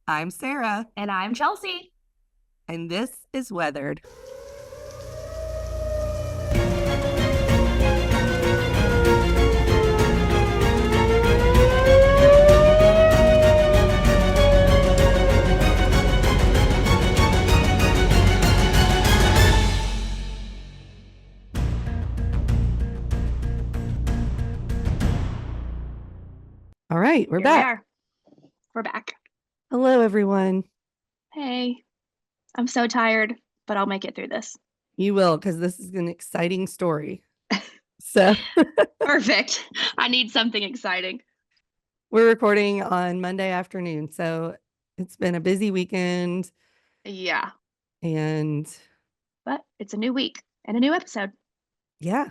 I'm Sarah, And I'm Chelsea. and this is Weathered. All right, we're Here we back. are. We're back. Hello, everyone. Hey, I'm so tired, but I'll make it through this. You will, because this is an exciting story. So, Perfect. I need something exciting. we're recording on Monday afternoon. So, it's been a busy weekend, Yeah, and but it's a new week and a new episode. yeah.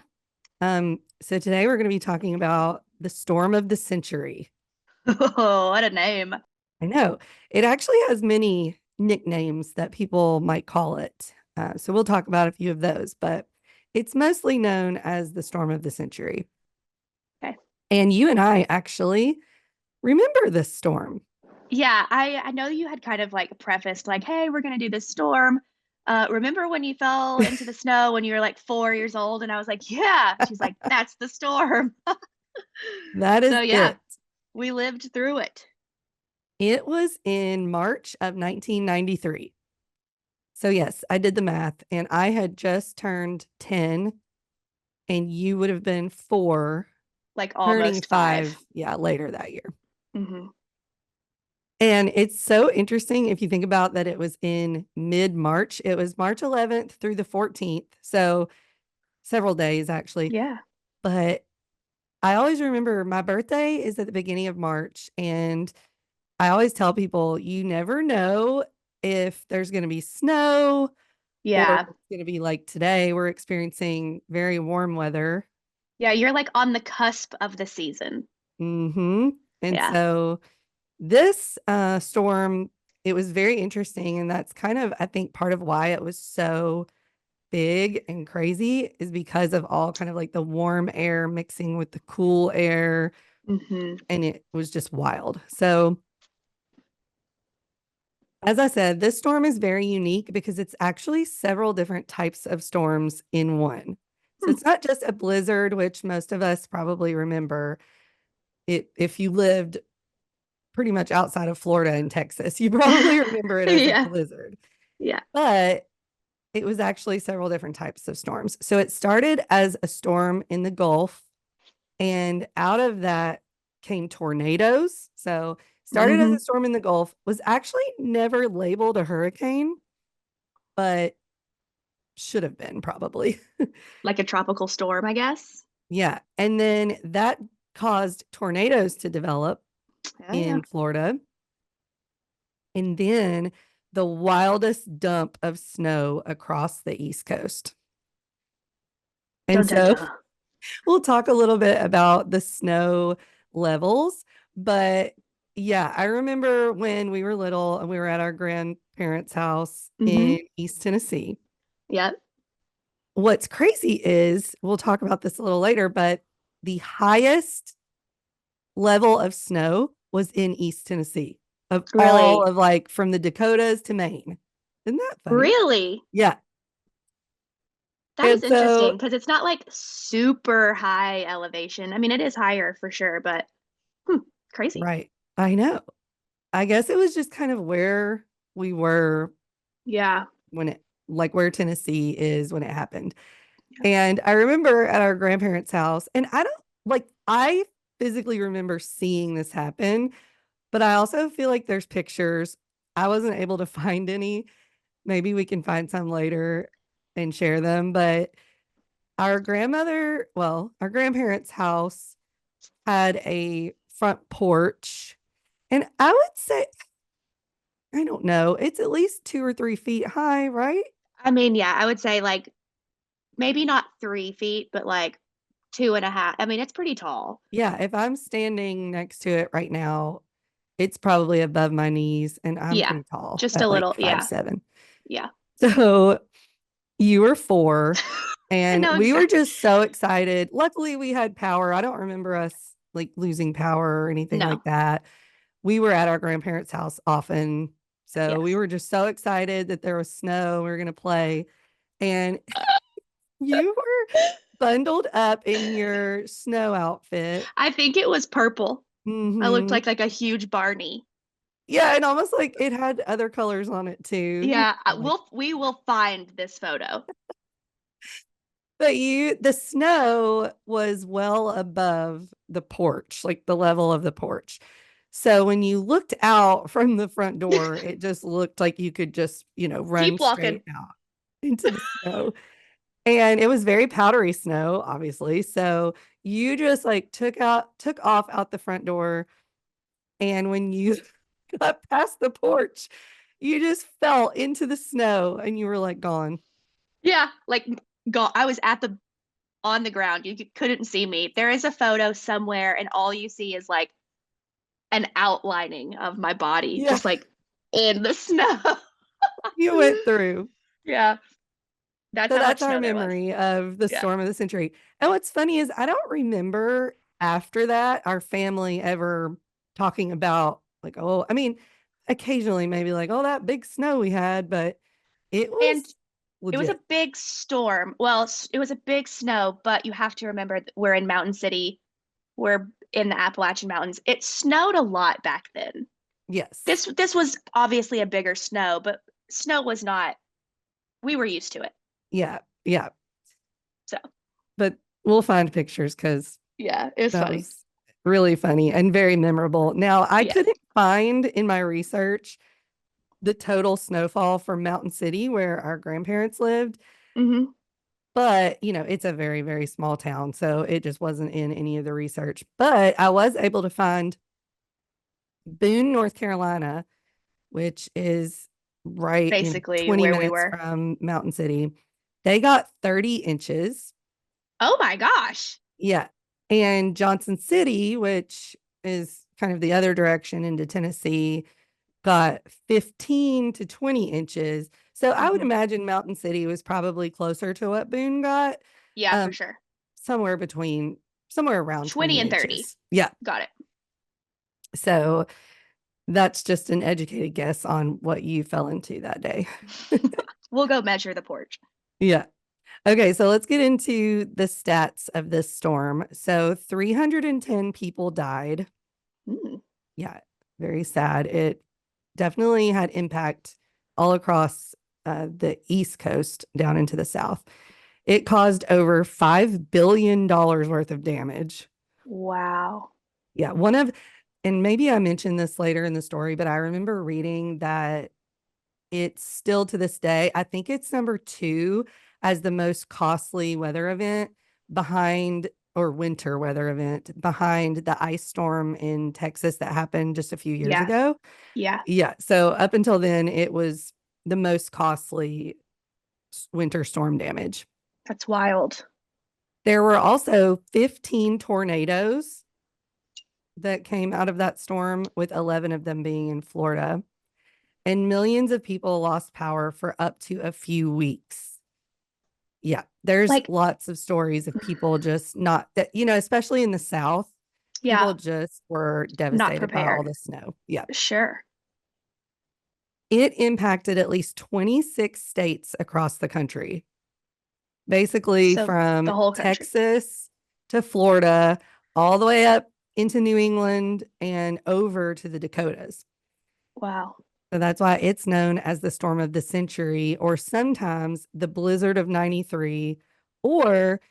So today we're going to be talking about the storm of the century. Oh, what a name. I know it actually has many nicknames that people might call it. So we'll talk about a few of those, but it's mostly known as the storm of the century. Okay. And you and I actually remember this storm. Yeah, I know you had kind of like prefaced like, hey, we're gonna do this storm. Remember when you fell into the snow when you were like 4 years old? And I was like, yeah. She's like, that's the storm. That So is yeah, it. we lived through it. It was in March of 1993. So, yes, I did the math and I had just turned 10 and you would have been 4, Like turning almost 5. 5, yeah, later that year. Hmm. And it's so interesting if you think about that it was in mid-March. It was March 11th through the 14th. So several days actually. Yeah. But I always remember my birthday is at the beginning of March. And I always tell people you never know if there's going to be snow or if Yeah. it's going to be like today. We're experiencing very warm weather. Yeah, you're like on the cusp of the season. Mm-hmm. And Yeah. so this storm, it was very interesting. And that's kind of, I think, part of why it was so big and crazy is because of all kind of like the warm air mixing with the cool air. Hmm. And it was just wild. So, as I said, this storm is very unique because it's actually several different types of storms in one. So, Hmm. it's not just a blizzard, which most of us probably remember. If you lived pretty much outside of Florida and Texas, you probably remember it as a Yeah. blizzard. Yeah. But it was actually several different types of storms. So it started as a storm in the Gulf, and out of that came tornadoes. So started as Hmm. a storm in the Gulf, was actually never labeled a hurricane, but should have been probably. Like a tropical storm, I guess. Yeah. And then that caused tornadoes to develop Yeah, yeah. in Florida. And then the wildest dump of snow across the East Coast. And Dun dun so dun. we'll talk a little bit about the snow levels, but yeah, I remember when we were little and we were at our grandparents' house Hmm. in East Tennessee. Yep. What's crazy is we'll talk about this a little later, but the highest level of snow was in East Tennessee of all Really? of like from the Dakotas to Maine. Isn't that funny? Really? Yeah. That And is interesting so, because it's not like super high elevation. I mean, it is higher for sure, but hmm, crazy. right. I know. I guess it was just kind of where we were Yeah. when it, like where Tennessee is when it happened. And I remember at our grandparents' house, and I don't like, I physically remember seeing this happen, but I also feel like there's pictures. I wasn't able to find any. Maybe we can find some later and share them. But our grandparents' house had a front porch. And I would say, I don't know, it's at least 2 or 3 feet high, right? I mean, yeah, I would say like maybe not 3 feet, but like 2.5. I mean, it's pretty tall. Yeah, if I'm standing next to it right now, it's probably above my knees, and I'm Yeah. pretty tall Just a at like little. five Yeah. seven. Yeah. So you were 4, I and know we were exactly. just so excited. Luckily, we had power. I don't remember us like losing power or anything like No. that. we were at our grandparents' house often. So we Yes. were just so excited that there was snow. We were going to play. And you were bundled up in your snow outfit. I think it was purple. I looked Hmm. like a huge Barney. Yeah, and almost like it had other colors on it too. Yeah, Like, we will find this photo. but the snow was well above the porch, like the level of the porch. So when you looked out from the front door, it just looked like you could just, run Keep walking. straight out into the snow. And it was very powdery snow, obviously. So you just like took off out the front door. And when you got past the porch, you just fell into the snow and you were like gone. Yeah, like go. I was at the on the ground. You couldn't see me. There is a photo somewhere, and all you see is like an outlining of my body, Yeah, just like in the snow. you went through. Yeah, that's So how that's much our snow there was. memory of the Yeah. storm of the century. And what's funny is I don't remember after that our family ever talking about like, oh, I mean, occasionally maybe like, oh, that big snow we had, but it was And it was a legit. big storm. Well, it was a big snow, but you have to remember that we're in Mountain City. We're in the Appalachian Mountains. It snowed a lot back then. Yes. This was obviously a bigger snow, but snow was not, we were used to it. Yeah. Yeah. So, But we'll find pictures because yeah, it was that funny. was really funny and very memorable. Now, I Yeah. couldn't find in my research the total snowfall for Mountain City where our grandparents lived. Hmm. But, it's a very, very small town. So it just wasn't in any of the research. But I was able to find Boone, North Carolina, which is right, Basically 20 where we minutes were. from Mountain City. They got 30 inches. Oh my gosh. Yeah. And Johnson City, which is kind of the other direction into Tennessee, got 15 to 20 inches. So I would Hmm. imagine Mountain City was probably closer to what Boone got. Yeah, for Um, sure. somewhere around 20 20 and 30. inches. Yeah. Got it. So that's just an educated guess on what you fell into that day. We'll go measure the porch. Yeah. Okay, so let's get into the stats of this storm. So 310 people died. Mm. Yeah, very sad. It definitely had impact all across the East Coast down into the South. It caused over $5 billion worth of damage. Wow. Yeah, and maybe I mentioned this later in the story, but I remember reading that it's still to this day, I think it's number two as the most costly weather event behind or winter weather event behind the ice storm in Texas that happened just a few years Yeah. ago. Yeah. Yeah. So up until then, it was the most costly winter storm damage. That's wild. There were also 15 tornadoes that came out of that storm, with 11 of them being in Florida. And millions of people lost power for up to a few weeks. Yeah, there's Like, lots of stories of people just not that, especially in the South, yeah, people just were not devastated by all prepared. the snow. Yeah. Sure. It impacted at least 26 states across the country, basically So from the whole country. Texas to Florida, all the way up into New England and over to the Dakotas. Wow. So that's why it's known as the storm of the century, or sometimes the blizzard of 93. Or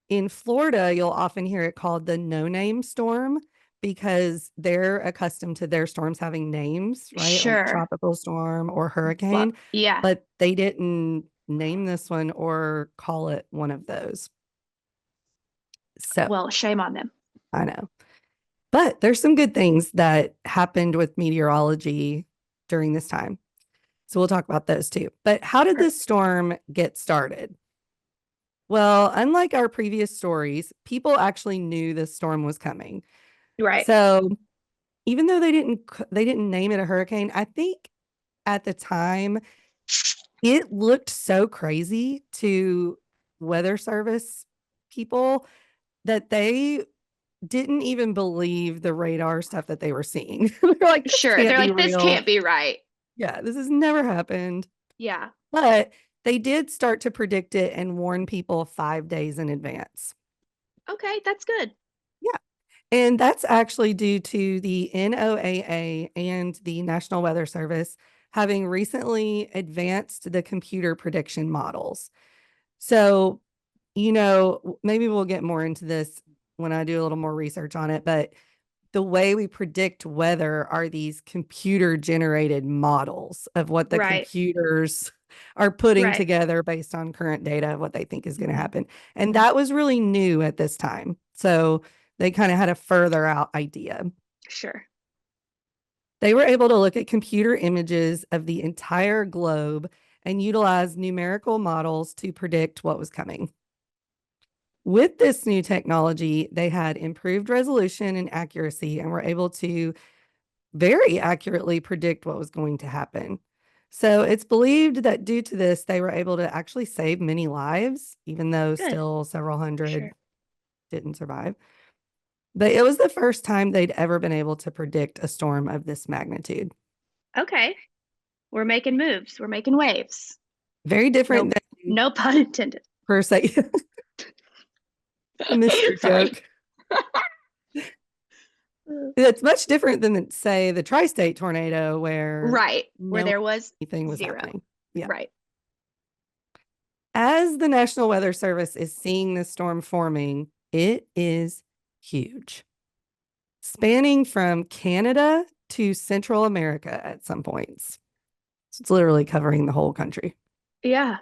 in Florida, you'll often hear it called the no name storm because they're accustomed to their storms having names, right? Like Sure. tropical storm or But hurricane, yeah. but they didn't name this one or call it one of those. So Well, shame on them. I know. But there's some good things that happened with meteorology during this time. So we'll talk about those too. But how did this Perfect. storm get started? Well, unlike our previous stories, people actually knew this storm was coming. Right. So even though they didn't name it a hurricane, I think at the time it looked so crazy to weather service people that they didn't even believe the radar stuff that they were seeing. They're like, this Sure. can't They're be like, this real. can't be right. Yeah, this has never happened. Yeah. But they did start to predict it and warn people 5 days in advance. Okay, that's good. Yeah. And that's actually due to the NOAA and the National Weather Service having recently advanced the computer prediction models. So, maybe we'll get more into this when I do a little more research on it, but the way we predict weather are these computer generated models of what the Right. computers are putting Right. together based on current data of what they think is going to Mhm. happen. And that was really new at this time. So they kind of had a further out idea. Sure. They were able to look at computer images of the entire globe and utilize numerical models to predict what was coming. With this new technology, they had improved resolution and accuracy and were able to very accurately predict what was going to happen. So it's believed that due to this, they were able to actually save many lives, even though Good. still several hundred Sure. didn't survive. But it was the first time they'd ever been able to predict a storm of this magnitude. Okay. We're making moves. We're making waves. Very different No, than no pun intended. per se the Mr. Sorry. Joke. It's much different than, say, the tri-state tornado where Right. Where no there was anything was 0. happening. Yeah. Right. As the National Weather Service is seeing this storm forming, it is huge, spanning from Canada to Central America at some points. So it's literally covering the whole country. Yeah.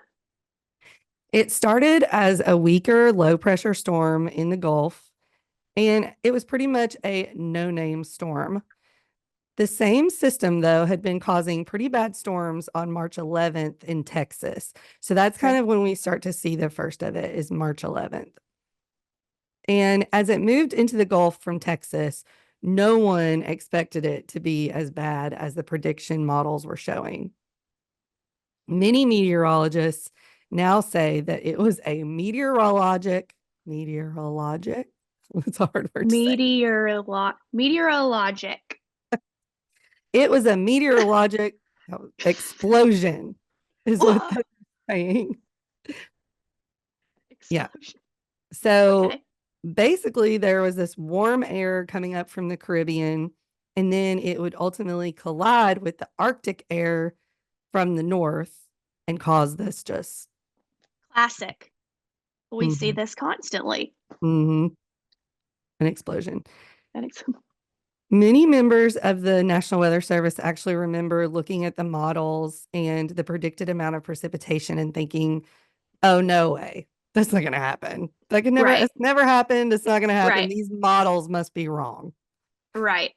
It started as a weaker low pressure storm in the Gulf, and it was pretty much a no name storm. The same system, though, had been causing pretty bad storms on March 11th in Texas. So that's kind Okay. of when we start to see the first of it is March 11th. And as it moved into the Gulf from Texas, no one expected it to be as bad as the prediction models were showing. Many meteorologists now say that it was a meteorologic, it's a hard word to say. Meteorologic. It was a meteorologic explosion, is what they're saying. Yeah. Explosion. So Okay. basically, there was this warm air coming up from the Caribbean, and then it would ultimately collide with the Arctic air from the north and cause this just Classic. We see mhm, this constantly. mhm, an explosion. That is Many members of the National Weather Service actually remember looking at the models and the predicted amount of precipitation and thinking, oh, no way. That's not going to happen. That could never, right. it's never happened. It's not going to happen. Right. These models must be wrong. Right.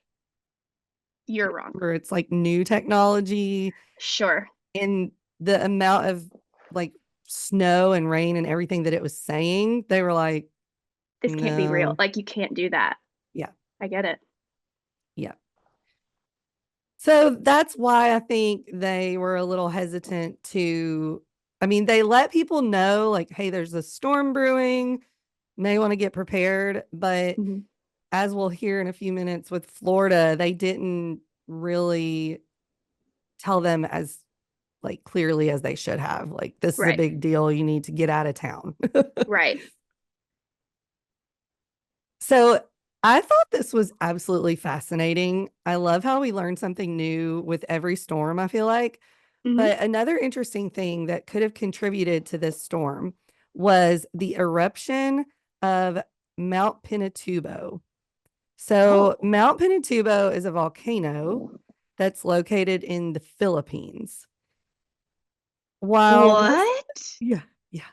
You're wrong. Where it's like new technology Sure. and the amount of like snow and rain and everything that it was saying, they were like, This can't be real. no. Like, you can't do that. Yeah. I get it. Yeah. So that's why I think they were a little hesitant to, I mean, they let people know, like, hey, there's a storm brewing, may want to get prepared. But Mhm. as we'll hear in a few minutes with Florida, they didn't really tell them as like clearly as they should have. Like, this is a Right. big deal. You need to get out of town. Right. So I thought this was absolutely fascinating. I love how we learn something new with every storm, I feel like. Mhm. But another interesting thing that could have contributed to this storm was the eruption of Mount Pinatubo. So, Oh. Mount Pinatubo is a volcano that's located in the Philippines. While most, What? yeah, yeah,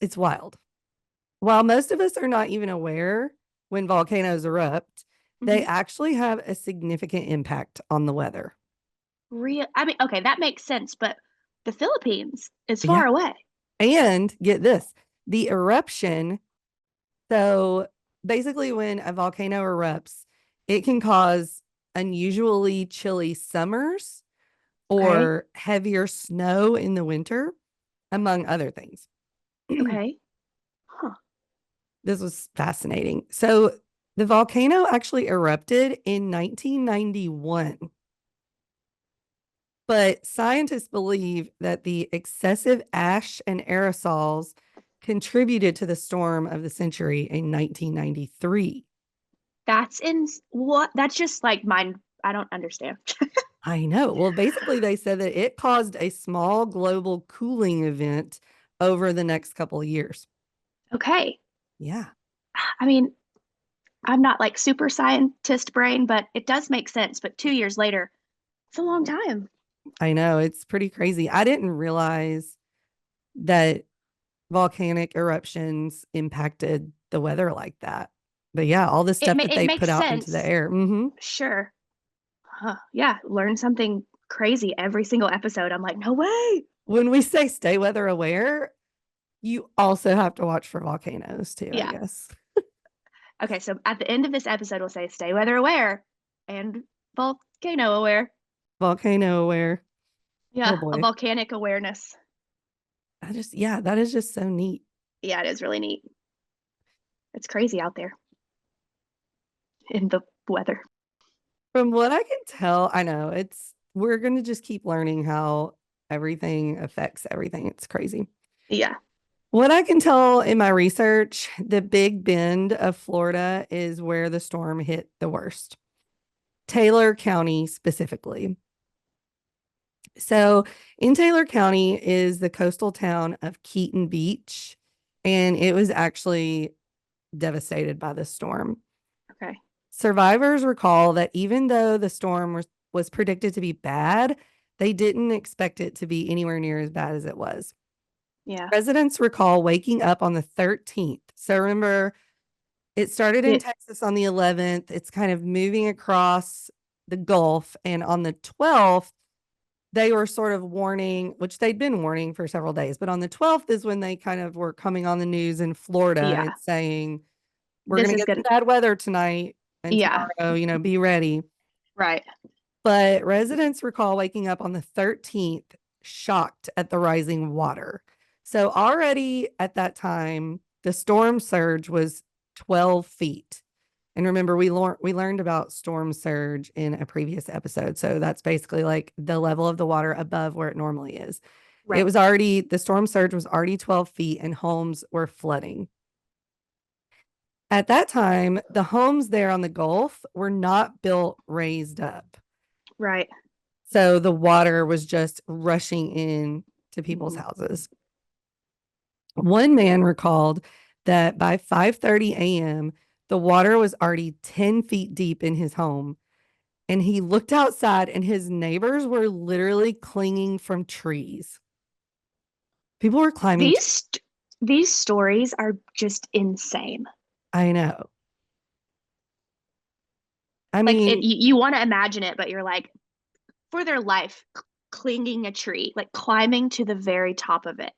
it's wild. While most of us are not even aware when volcanoes erupt, they Mhm. actually have a significant impact on the weather. Real. I mean, okay, that makes sense, but the Philippines is Yeah. far away. And get this, the eruption. So basically, when a volcano erupts, it can cause unusually chilly summers Okay. or heavier snow in the winter, among other things. Okay. Huh. This was fascinating. So the volcano actually erupted in 1991, but scientists believe that the excessive ash and aerosols contributed to the storm of the century in 1993. That's in what? That's just like mind. I don't understand. I know. Well, basically, they said that it caused a small global cooling event over the next couple of years. Okay. Yeah, I mean, I'm not like super scientist brain, but it does make sense. But 2 years later, it's a long time. I know. It's pretty crazy. I didn't realize that volcanic eruptions impacted the weather like that. But yeah, all the stuff that It they put makes out into the sense. air. Sure. Huh. Yeah. Learn something crazy every single episode. I'm like, no way. When we say stay weather aware, you also have to watch for volcanoes too, I Yeah. guess. Okay. So at the end of this episode, we'll say stay weather aware and volcano aware. Volcano aware. Oh Yeah. A boy. volcanic awareness. Yeah, that is just so neat. Yeah. It is really neat. It's crazy out there in the weather. From what I can tell, I know we're going to just keep learning how everything affects everything. It's crazy. Yeah. What I can tell in my research, the Big Bend of Florida is where the storm hit the worst. Taylor County specifically. So, in Taylor County is the coastal town of Keaton Beach, and it was actually devastated by the storm. Okay. Survivors recall that even though the storm was predicted to be bad, they didn't expect it to be anywhere near as bad as it was. Yeah. Residents recall waking up on the 13th. So remember, it started in It, Texas on the 11th. It's kind of moving across the Gulf. And on the 12th, they were sort of warning, which they'd been warning for several days. But on the 12th is when they kind of were coming on the news in Florida yeah. and saying, we're This going to is get some good. bad weather tonight and Yeah. tomorrow, be ready. Right. But residents recall waking up on the 13th shocked at the rising water. So already at that time, the storm surge was 12 feet. And remember, we learned about storm surge in a previous episode. So that's basically like the level of the water above where it normally is. Right. The storm surge was already 12 feet and homes were flooding. At that time, the homes there on the Gulf were not built raised up. Right. So the water was just rushing in to people's houses. One man recalled that by 5:30 a.m., the water was already 10 feet deep in his home. And he looked outside and his neighbors were literally clinging from trees. People were climbing. These stories are just insane. I know. I Like mean, you want to imagine it, but you're like, for their life, clinging a tree, like climbing to the very top of it.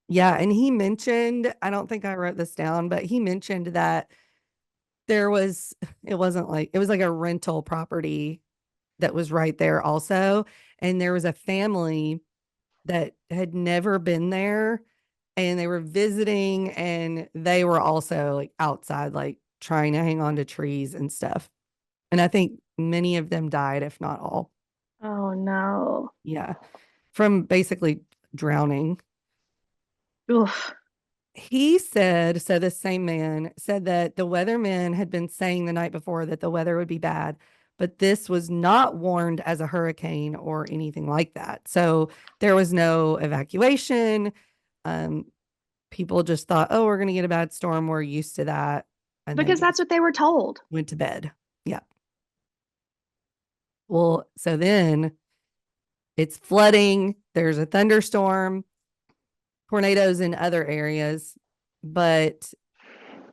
yeah. And he mentioned, I don't think I wrote this down, but he mentioned that it was like a rental property that was right there also. And there was a family that had never been there and they were visiting and they were also like outside, like trying to hang on to trees and stuff. And I think many of them died, if not all. Oh no. Yeah. From basically drowning. Oof. He said, so this same man said that the weathermen had been saying the night before that the weather would be bad, but this was not warned as a hurricane or anything like that. So there was no evacuation. Um, People just thought, oh, we're going to get a bad storm. We're used to that. And they Because that's just what they were told. went to bed. Yeah. Well, so then it's flooding. There's a thunderstorm, tornadoes in other areas. But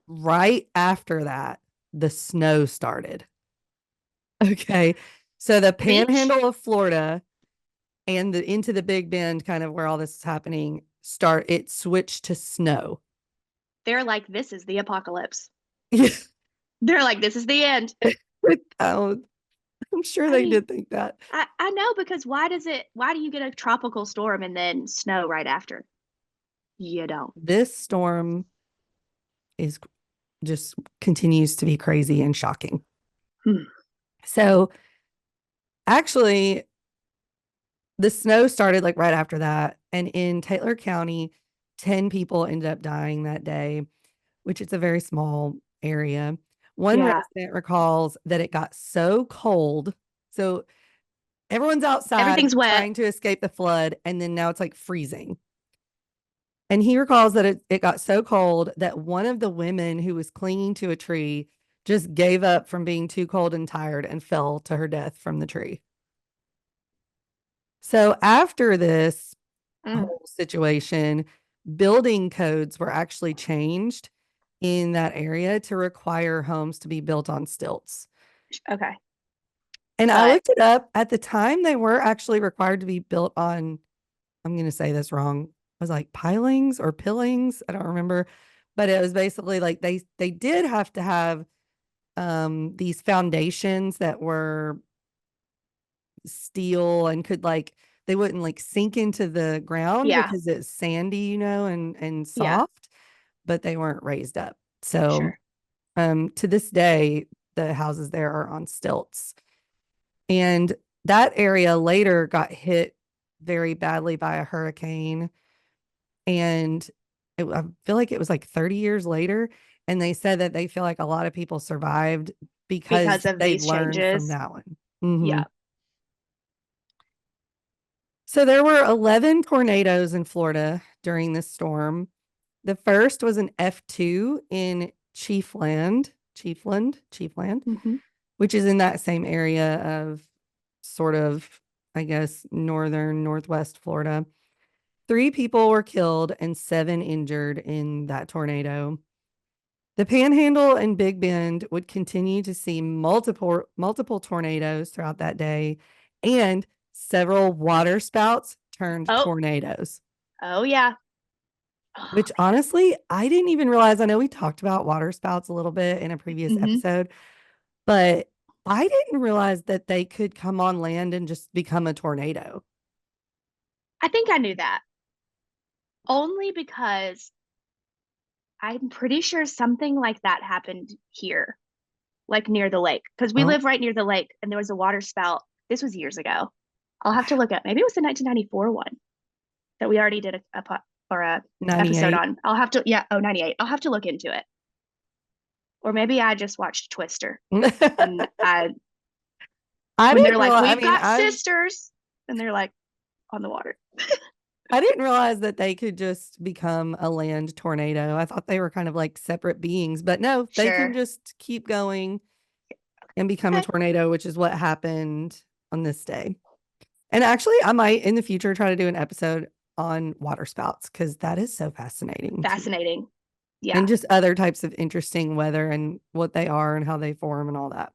right after that, the snow started. Okay. So the The beach, panhandle of Florida and into the Big Bend, kind of where all this is happening, it switched to snow. they're like, this is the apocalypse. Yeah. They're like, this is the end. Without I'm sure I they mean, did think that. I know because why do you get a tropical storm and then snow right after? You don't. This storm is just continues to be crazy and shocking. Hmm. So actually, the snow started like right after that. And in Taylor County, 10 people ended up dying that day, which is a very small area. One Yeah. resident recalls that it got so cold. So everyone's outside Everything's wet. trying to escape the flood, and then now it's like freezing. And he recalls that it got so cold that one of the women who was clinging to a tree just gave up from being too cold and tired and fell to her death from the tree. So after this Mm. whole situation, building codes were actually changed in that area to require homes to be built on stilts. Okay. And I But looked it up. At the time, they were actually required to be built on, I'm going to say this wrong. It was like pilings or pillings. I don't remember. But it was basically like they did have to have these foundations that were steel and could like they wouldn't like sink into the ground yeah, because it's sandy, and yeah, soft, but they weren't raised up. So sure. to this day, the houses there are on stilts. And that area later got hit very badly by a hurricane. And I feel like it was like 30 years later. And they said that they feel like a lot of people survived Because because of they these learned from changes. that one. Mhm. Yeah. So there were 11 tornadoes in Florida during this storm. The first was an F2 in Chiefland, Hmm. which is in that same area of sort of, I guess, northern, northwest Florida. 3 people were killed and 7 injured in that tornado. The Panhandle and Big Bend would continue to see multiple tornadoes throughout that day, and several water spouts turned Oh, tornadoes, oh yeah. Oh which honestly, I didn't even realize. I know we talked about water spouts a little bit in a previous man. Hmm. episode, but I didn't realize that they could come on land and just become a tornado. I think I knew that only because I'm pretty sure something like that happened here, like near the lake, because we Oh, live right near the lake and there was a water spout. This was years ago. I'll have to look at, maybe it was the 1994 one that we already did or a episode 98. on. I'll have to, yeah, oh, 98. I'll have to look into it. Or maybe I just watched Twister and I when they're didn't like, realize. I we've mean, got sisters, and they're like on the water. I didn't realize that they could just become a land tornado. I thought they were kind of like separate beings, but no, they can Sure. just keep going and become a Okay. tornado, which is what happened on this day. And actually, I might in the future try to do an episode on water spouts because that is so fascinating to me. Fascinating. Yeah. And just other types of interesting weather and what they are and how they form and all that.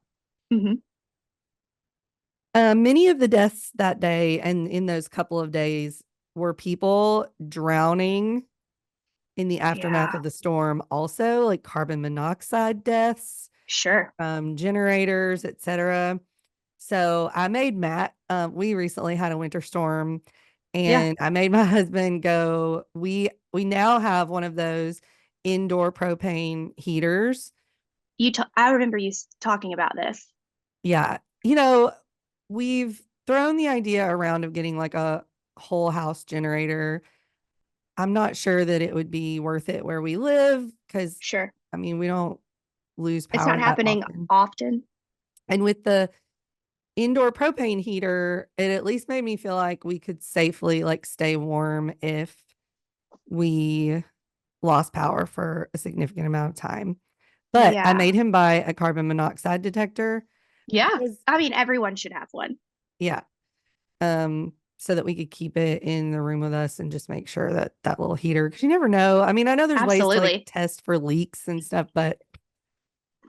Hmm. Many of the deaths that day and in those couple of days were people drowning in the aftermath Yeah. of the storm, also like carbon monoxide deaths, Sure. generators, etc. So I made Matt, we recently had a winter storm, Yeah. and I made my husband go. We now have one of those indoor propane heaters. I remember you talking about this. Yeah. We've thrown the idea around of getting like a whole house generator. I'm not sure that it would be worth it where we live because, Sure. I mean, we don't lose It's not power that happening often. often. And with the indoor propane heater, it at least made me feel like we could safely like stay warm if we lost power for a significant amount of time. But I Yeah. made him buy a carbon monoxide detector Yeah. because, I mean, everyone should have one. yeah, so that we could keep it in the room with us and just make sure that that little heater, because you never know. I mean, I know there's ways to like Absolutely. test for leaks and stuff, but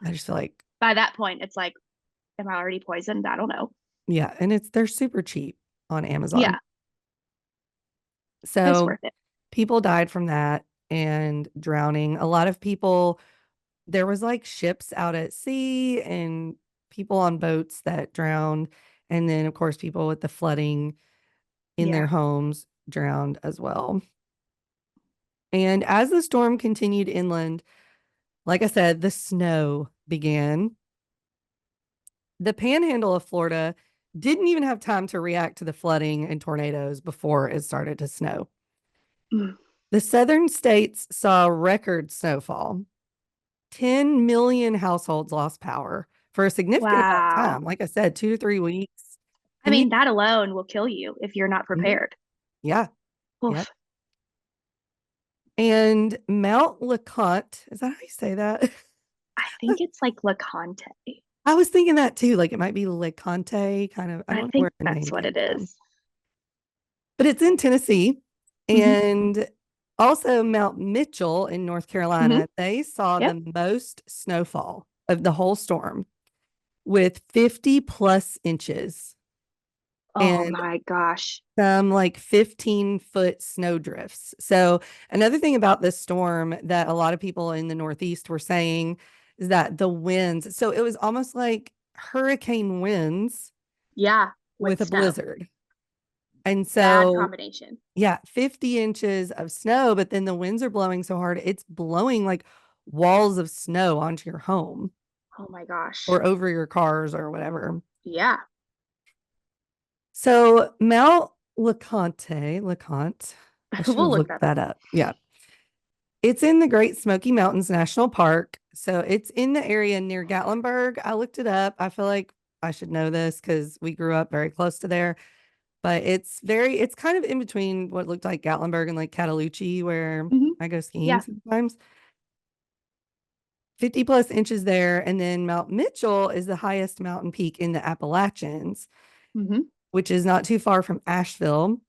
I just feel like, By that point, it's like, am I already poisoned? I don't know. yeah, and they're super cheap on Amazon. Yeah. It's So worth it. people died from that and drowning. A lot of people, there was like ships out at sea and people on boats that drowned. And then, of course, people with the flooding in their Yeah. homes drowned as well. And as the storm continued inland, like I said, the snow began. The panhandle of Florida didn't even have time to react to the flooding and tornadoes before it started to snow. Mm. The southern states saw record snowfall. 10 million households lost power for a significant amount of Wow. time. Like I said, 2 to 3 weeks. I And mean, that alone will kill you if you're not Mhm. prepared. Yeah, yeah. Oof. And Mount LeConte, is that how you say that? I think it's like LeConte. I was thinking that too. Like it might be LeConte, kind of. I I don't know think where the that's name what came it from, is. but it's in Tennessee. Hmm. And also Mount Mitchell in North Hmm. Carolina, they saw Yep. the most snowfall of the whole storm with 50 plus inches Oh and my gosh. some like 15-foot snow drifts. So, another thing about this storm that a lot of people in the Northeast were saying is that the winds, so it was almost like hurricane winds Yeah, with with a snow. blizzard. And Bad so, combination. yeah, 50 inches of snow, but then the winds are blowing so hard, it's blowing like walls of snow onto your home Oh my gosh. or over your cars or whatever. Yeah. So Mount LeConte, I should We'll have look looked that up. that up. Yeah. It's in the Great Smoky Mountains National Park. So it's in the area near Gatlinburg. I looked it up. I feel like I should know this because we grew up very close to there. But it's kind of in between what looked like Gatlinburg and like Cataloochee, where Hmm. I go skiing Yeah. sometimes. 50 plus inches there. And then Mount Mitchell is the highest mountain peak in the Appalachians, Hmm. which is not too far from Asheville.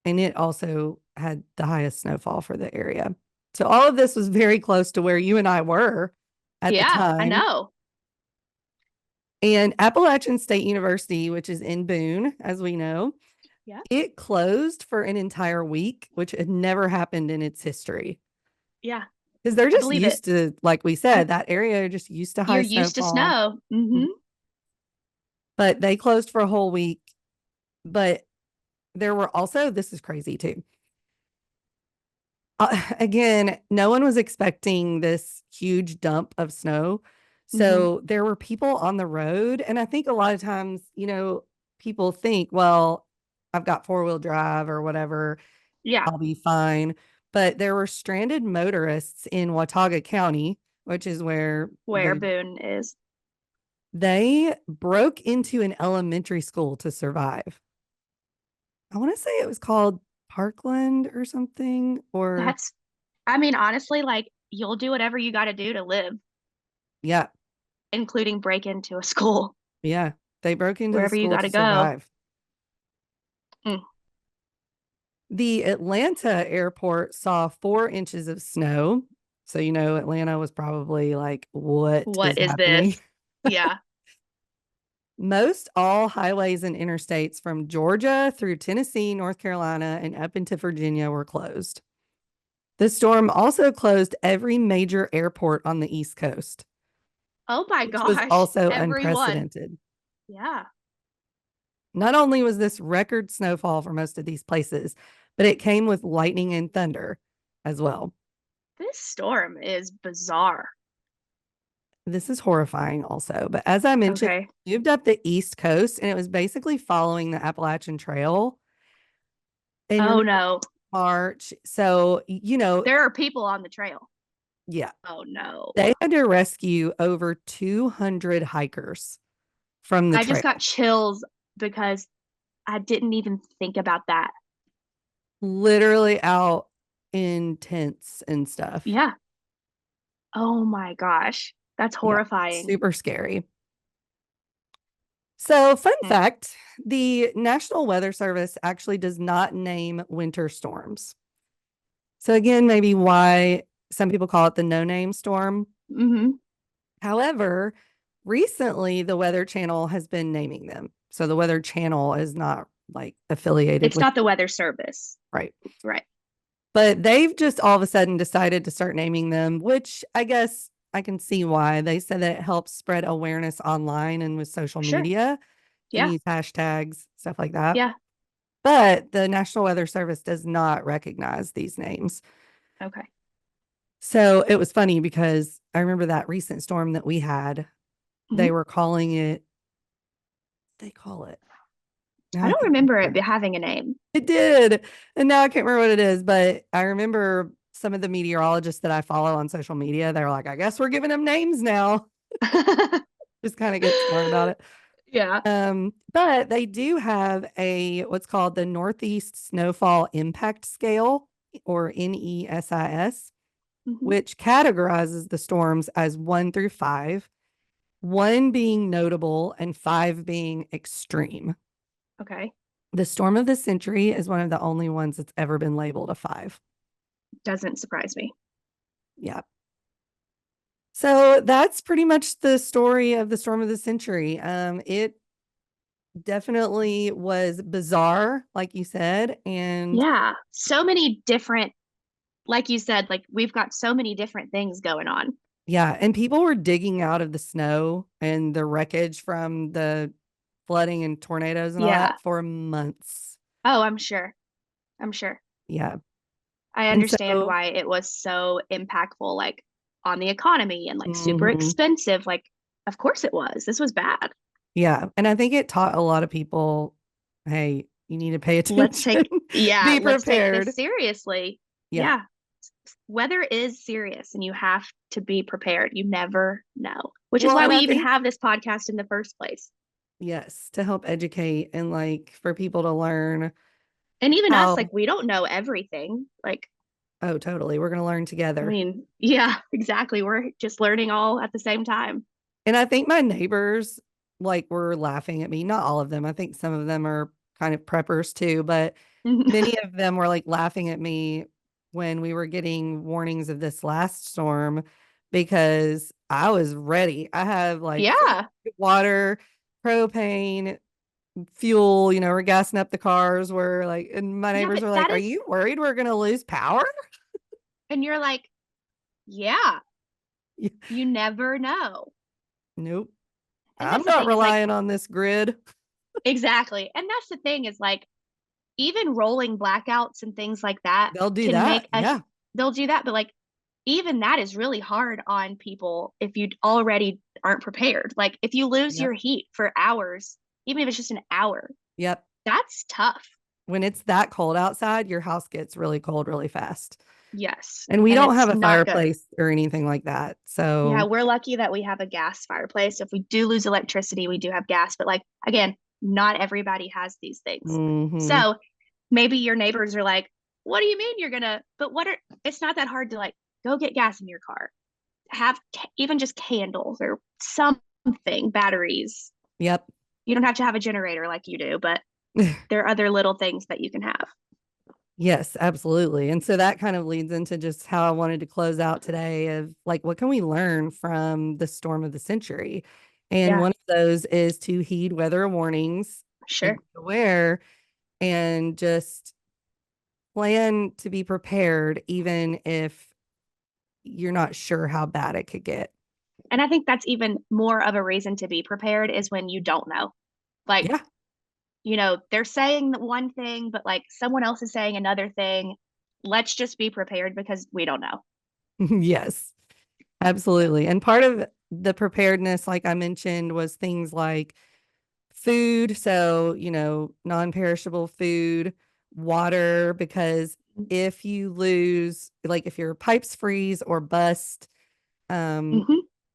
And it also had the highest snowfall for the area. So all of this was very close to where you and I were at the Yeah, I time. know. And Appalachian State University, which is in Boone, as we know, Yeah. it closed for an entire week, which had never happened in its history. Yeah. Because they're I just believe it. used to, like we said, that area are just used to You're high used to snowfall. snow. Mhm. Hmm. But they closed for a whole week. But there were also, this is crazy too. Again, no one was expecting this huge dump of snow. Hmm. So there were people on the road. And I think a lot of times, people think, well, I've got 4-wheel drive or whatever, Yeah. I'll be fine. But there were stranded motorists in Watauga County, which is where Where Boone is. they broke into an elementary school to survive. I want to say it was called Parkland or something, or That's, I mean, honestly, like you'll do whatever you got to do to live, yeah, including break into a school, yeah. They broke into the wherever you school got to to go. survive. Mm. The Atlanta airport saw 4 inches of snow. So, Atlanta was probably like, what What is is happening? this? Yeah. Most all highways and interstates from Georgia through Tennessee, North Carolina, and up into Virginia were closed. The storm also closed every major airport on the East Coast, Oh my which was gosh. also Everyone. unprecedented. Yeah. Not only was this record snowfall for most of these places, but it came with lightning and thunder as well. This storm is bizarre. This is horrifying also. But as I mentioned, Okay. it moved up the East Coast and it was basically following the Appalachian Trail Oh in no. March. So, There are people on the trail. yeah, Oh no. they had to rescue over 200 hikers from the I just trail, got chills because I didn't even think about that. literally out in tents and stuff. Yeah. Oh my gosh. That's Yeah, horrifying. super scary. So, fun Mm. fact, the National Weather Service actually does not name winter storms. So, again, maybe why some people call it the no name storm. Hmm. However, recently the Weather Channel has been naming them. So, the Weather Channel is not like affiliated It's with, not the weather service. right. Right. But they've just all of a sudden decided to start naming them, which I guess I can see why. They said that it helps spread awareness online and with social Sure. media. Can Yeah. use hashtags, stuff like that. Yeah. But the National Weather Service does not recognize these names. Okay. So it was funny because I remember that recent storm that we had, they Mhm. were calling it, they call it. Now I I don't can't remember it remember. having a name. It did. And now I can't remember what it is, but I remember some of the meteorologists that I follow on social media, they were like, I guess we're giving them names now. Just kind of get smart about it. Yeah. But they do have a what's called the Northeast Snowfall Impact Scale, or NESIS, Mhm. which categorizes the storms as 1 through 5, one being notable and 5 being extreme. Okay. The storm of the century is one of the only ones that's ever been labeled a 5. Doesn't surprise me. Yeah. So that's pretty much the story of the storm of the century. It definitely was bizarre, like you said, and Yeah. So many different, like you said, like we've got so many different things going on. yeah, and people were digging out of the snow and the wreckage from the flooding and tornadoes and all Yeah. that for months. Oh, I'm sure. I'm sure. Yeah. I And understand so, why it was so impactful, like on the economy and like super mhm, expensive. Like, of course it was. This was bad. yeah. And I think it taught a lot of people, hey, you need to pay Let's attention, take, yeah, be let's take this prepared. seriously. Yeah. Yeah. Weather is serious and you have to be prepared. You never know, which is Well, why and we I even think, have this podcast in the first place. yes, to help educate and like for people to learn And even us, like, how, we don't know everything. Like, oh, totally, we're going to learn I together. mean, yeah, exactly. We're just learning all at the same time. And I think my neighbors like were laughing at me. Not all of them. I think some of them are kind of preppers too, but many of them were like laughing at me when we were getting warnings of this last storm because I was ready. I have like food, Yeah. water, propane, fuel, we're gassing up the cars. We're like, and my Yeah, neighbors but are like, that are is, you worried we're going to lose power? and you're like, yeah, you never know. Nope. And I'm that's the not thing is like, relying on this grid. exactly. And that's the thing is like, even rolling blackouts and things like that They'll do can that. make a, Yeah. they'll do that. But like, even that is really hard on people if you already aren't prepared. Like, if you lose Yep. your heat for hours, even if it's just an hour, Yep. that's tough. When it's that cold outside, your house gets really cold really fast. Yes. And we And don't it's have a not good. fireplace or anything like that. Yeah, So, we're lucky that we have a gas fireplace. If we do lose electricity, we do have gas. But like, again, not everybody has these things. mhm. So maybe your neighbors are like, what do you mean you're gonna, but what are, it's not that hard to like go get gas in your car, have even just candles or something, batteries. Yep. You don't have to have a generator like you do, but there are other little things that you can have. Yes, absolutely. And so that kind of leads into just how I wanted to close out today of like, what can we learn from the storm of the century? And Yeah, one of those is to heed weather warnings and sure. be aware and just plan to be prepared, even if you're not sure how bad it could get. And I think that's even more of a reason to be prepared is when you don't know. Like, Yeah. they're saying one thing, but like someone else is saying another thing. Let's just be prepared because we don't know. Yes. Absolutely. And part of the preparedness, like I mentioned, was things like food. So, non-perishable food, water, because if you lose, like if your pipes freeze or bust, um, Mm-hmm.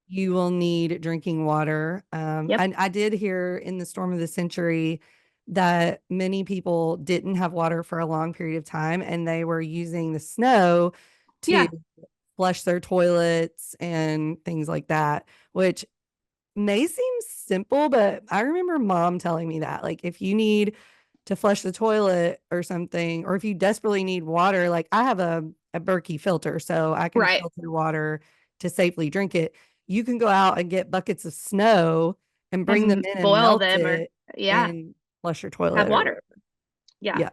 you will need drinking water. Yep. And I did hear in the storm of the century that many people didn't have water for a long period of time and they were using the snow to Yeah. flush their toilets and things like that, which may seem simple, but I remember mom telling me that, like, if you need to flush the toilet or something, or if you desperately need water, like I have a Berkey filter, so I can Right. filter water to safely drink it. You can go out and get buckets of snow and bring them And in and boil melt them or, it yeah, and flush your have toilet or water. whatever. Yeah.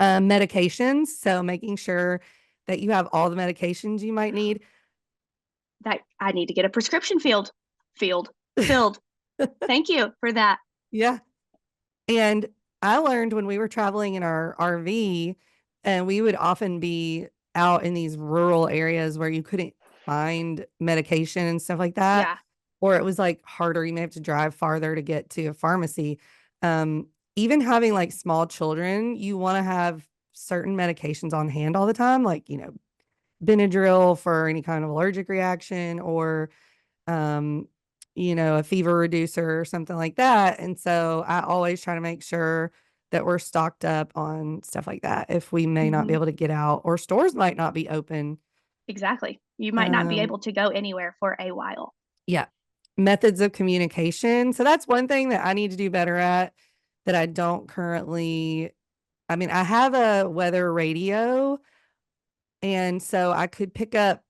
Yeah. Medications. So making sure that you have all the medications you might need. That I need to get a prescription filled. Thank you for that. Yeah. And I learned when we were traveling in our RV, and we would often be out in these rural areas where you couldn't find medication and stuff like that, Yeah. or it was like harder, you may have to drive farther to get to a pharmacy. Even having like small children, you want to have certain medications on hand all the time, like, Benadryl for any kind of allergic reaction, or um, a fever reducer or something like that. And so I always try to make sure that we're stocked up on stuff like that if we may not be Mhm. able to get out or stores might not be open. Exactly. You might not be Um, able to go anywhere for a while. yeah. Methods of communication. So that's one thing that I need to do better at that I don't currently. I mean, I have a weather radio, and so I could pick up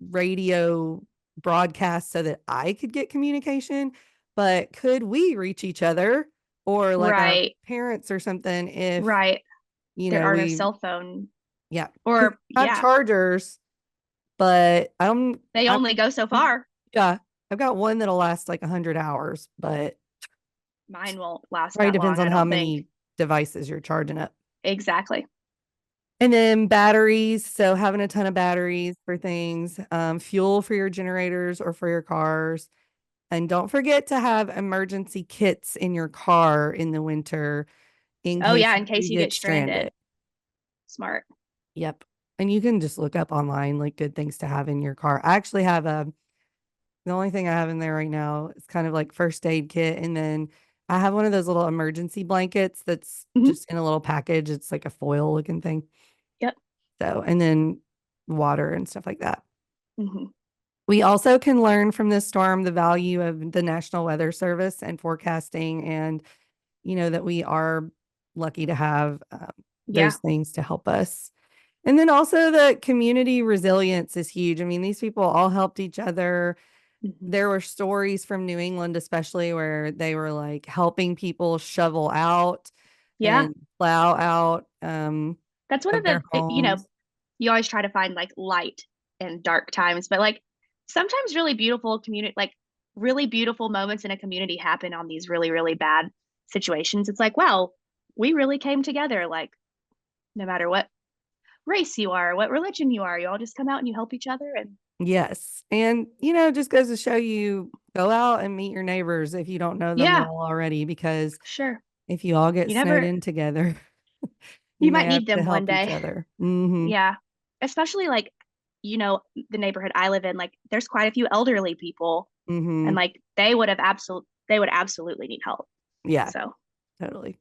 radio broadcasts so that I could get communication, but could we reach each other or like our Right. parents or something if, Right. There are no we, cell phone yeah, because or I have yeah, chargers, but they I, only go so far. yeah, I've got one that'll last like 100 hours, but Mine won't last probably that depends long, on I how don't think. many devices you're charging up. Exactly. And then batteries. So having a ton of batteries for things, fuel for your generators or for your cars. And don't forget to have emergency kits in your car in the winter in Oh case yeah, you in do case you get get stranded. stranded. Smart. Yep. And you can just look up online like good things to have in your car. I actually have the only thing I have in there right now is kind of like first aid kit. And then I have one of those little emergency blankets that's Mhm. just in a little package. It's like a foil looking thing. Yep. So, and then water and stuff like that. Mhm. We also can learn from this storm the value of the National Weather Service and forecasting, and that we are lucky to have those Yeah. things to help us. And then also the community resilience is huge. I mean, these people all helped each other. Mhm. There were stories from New England, especially where they were like helping people shovel out Yeah. and plow out That's one of of their homes. you always try to find like light in dark times, but like sometimes really beautiful moments in a community happen on these really, really bad situations. It's like, wow, we really came together. Like, no matter what race you are, what religion you are, you all just come out and you help each other. And Yes. And, just goes to show you go out and meet your neighbors if you don't know them yeah, well already, because sure. if you all get You snowed never, in together, you you may might have need to them one help each day. other. Yeah. Especially like, the neighborhood I live in, like there's quite a few elderly people and Mm-hmm. like they would absolutely need help. Yeah, So totally.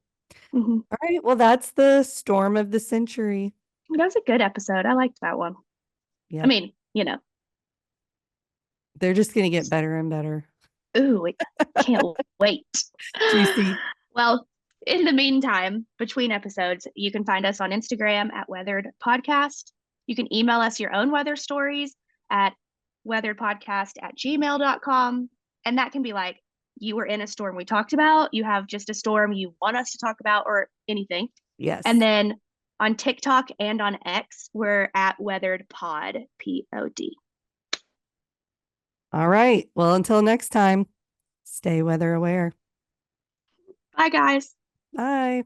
mhm. All right. Well, that's the storm of the century. That was a good episode. I liked that one. I Yep. mean, They're just going to get better and better. ooh, can't wait. Juicy. Well, in the meantime, between episodes, you can find us on Instagram at Weathered Podcast. You can email us your own weather stories at weatheredpodcast@gmail.com. And that can be like, you were in a storm we talked about, you have just a storm you want us to talk about, or anything. And Yes. then on TikTok and on X, we're at Weathered Pod, Pod. All right. Well, until next time, stay weather aware. Bye, guys. Bye.